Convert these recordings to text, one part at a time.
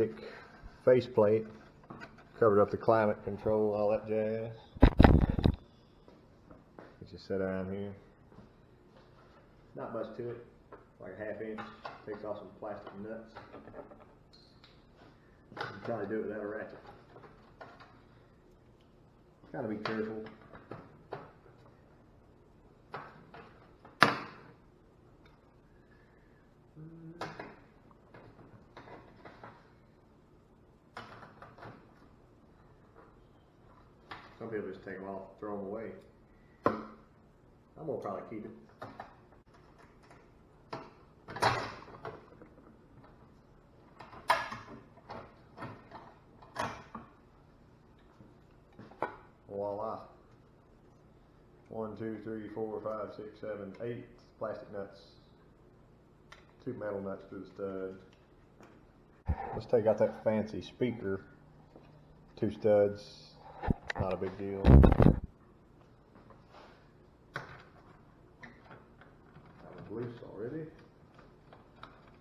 plastic faceplate. Covered up the climate control, all that jazz. It just set around here. Not much to it, like a 1/2 inch. Takes off some plastic nuts. You can probably do it without a ratchet. Gotta be careful. Some people just take them off, throw them away. I'm gonna probably keep it. Voila. 1, 2, 3, 4, 5, 6, 7, 8 plastic nuts. 2 metal nuts through the stud. Let's take out that fancy speaker. 2 studs. Not a big deal. That was loose already.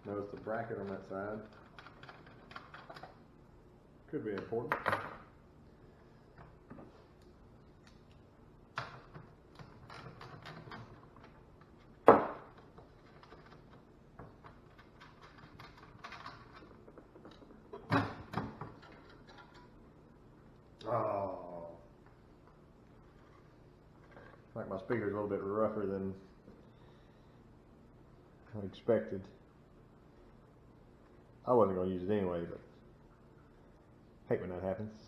Notice the bracket on that side. Could be important. Oh, like my speaker's a little bit rougher than I expected. I wasn't going to use it anyway, but hate when that happens.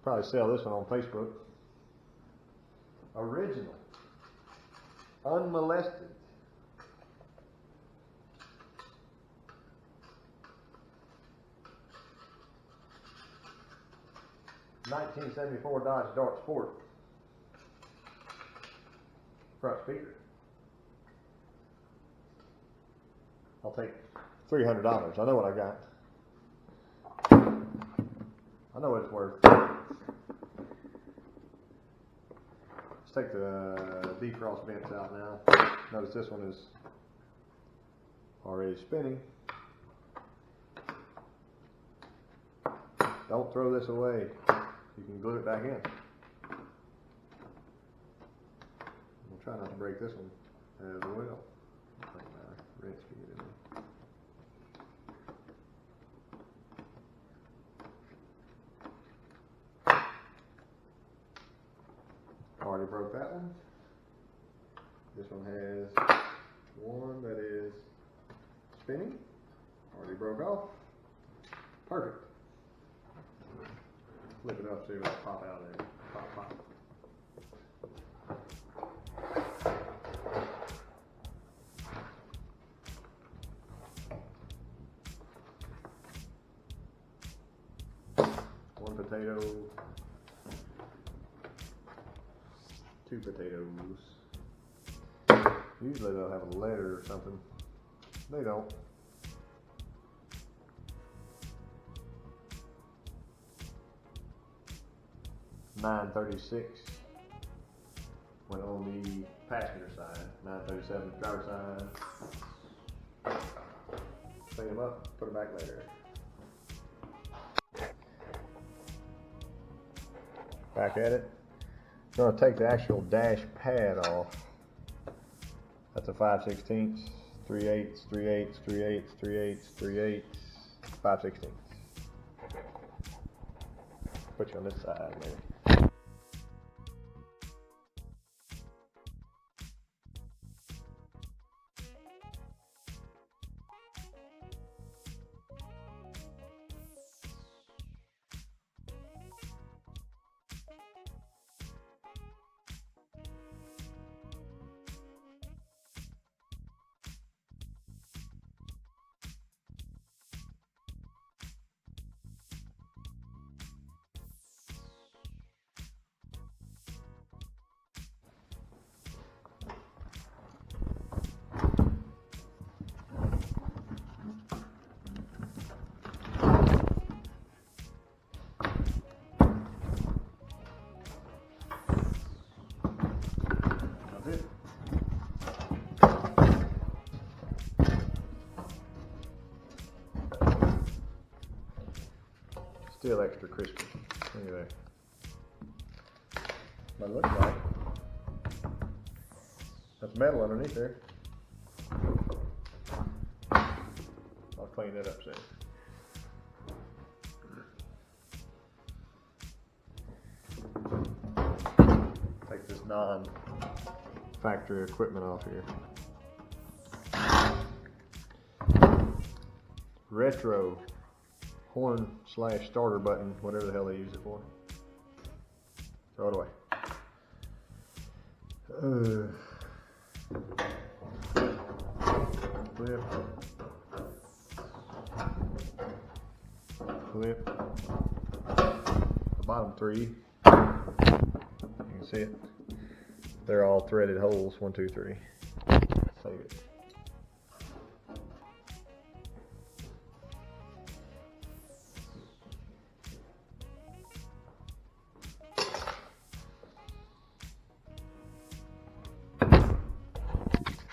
Probably sell this one on Facebook. Original, unmolested. '74 Dodge Dart Sport front speaker. I'll take $300. I know what I got. I know what it's worth. Let's take the defrost vents out now. Notice this one is already spinning. Don't throw this away. You can glue it back in. We'll try not to break this one as well. I think my wrench can get in there. Already broke that one. This one has one that is spinning. Already broke off. Perfect. Flip it up so it'll pop out of there. Pop, pop. One potato. 2 potatoes. Usually they'll have a letter or something. They don't. $9.36 went on the passenger side. $9.37 driver side. Clean them up, put them back later. Back at it. I'm going to take the actual dash pad off. That's a 5/16, 3/8, 3/8, 3/8, 3/8, 3/8, 5/16. Put you on this side, maybe. Still extra crispy. Look at that. But it looks like that's metal underneath there. I'll clean that up soon. Take this non-factory equipment off here. Retro horn / starter button, whatever the hell they use it for. Throw it away. Flip. Flip. The bottom three, you can see it. They're all threaded holes. 1, 2, 3. Save it.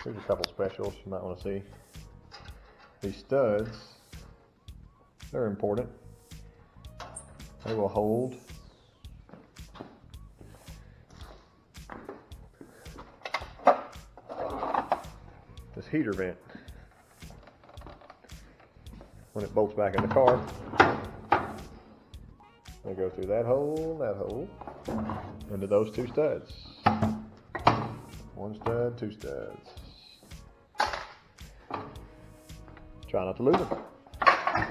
Here's a couple specials you might want to see. These studs, they're important. They will hold this heater vent. When it bolts back in the car, they go through that hole, into those two studs. 1 stud, 2 studs. Try not to lose them. I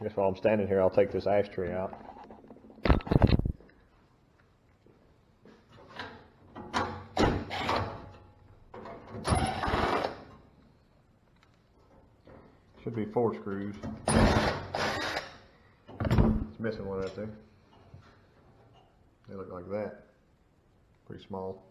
guess while I'm standing here, I'll take this ashtray out. Should be 4 screws. It's missing one right there. They look like that. Pretty small.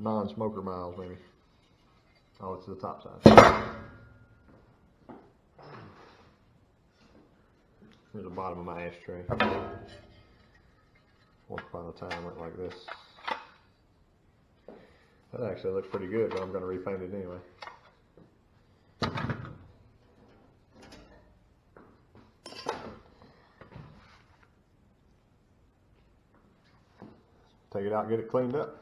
Non-smoker miles, maybe. Oh, it's the top side. Here's the bottom of my ashtray. Once upon a time, it went like this. That actually looks pretty good, but I'm going to repaint it anyway. Take it out, get it cleaned up.